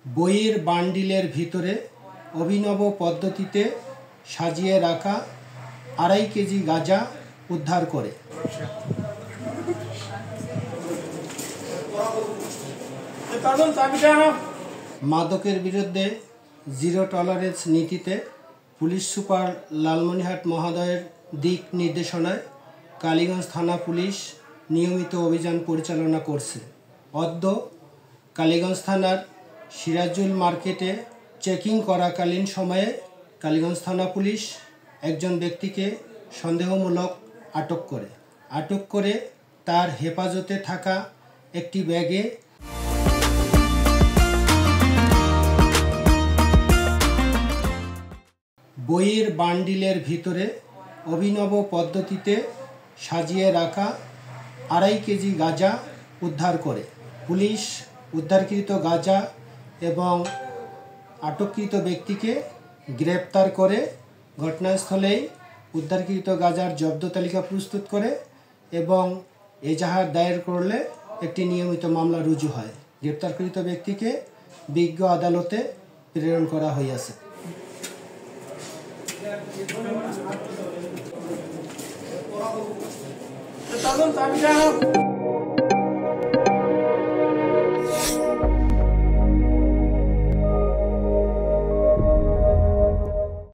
বইয়ের বান্ডিলের ভিতরে অভিনব পদ্ধতিতে সাজিয়ে রাখা 2.5 কেজি গাঁজা উদ্ধার করে। মাদকের বিরুদ্ধে জিরো টলারেন্স নীতিতে পুলিশ সুপার লালমনিরহাট মহোদয়ের দিক নির্দেশনায় কালীগঞ্জ থানা পুলিশ নিয়মিত অভিযান পরিচালনা করছে। অদ্য কালীগঞ্জ থানার সিরাজুল মার্কেটে চেকিং করাকালীন সময়ে কালীগঞ্জ থানা পুলিশ একজন ব্যক্তিকে সন্দেহমূলক আটক করে তার হেফাজতে থাকা একটি ব্যাগে বইয়ের বান্ডিলের ভিতরে অভিনব পদ্ধতিতে সাজিয়ে রাখা 2.5 কেজি গাঁজা উদ্ধার করে। পুলিশ উদ্ধারকৃত গাঁজা এবং আটককৃত ব্যক্তিকে গ্রেপ্তার করে ঘটনাস্থলেই উদ্ধারকৃত গাঁজার জব্দ তালিকা প্রস্তুত করে এবং এজাহার দায়ের করলে একটি নিয়মিত মামলা রুজু হয়। গ্রেপ্তারকৃত ব্যক্তিকে বিজ্ঞ আদালতে প্রেরণ করা হইয়াছে।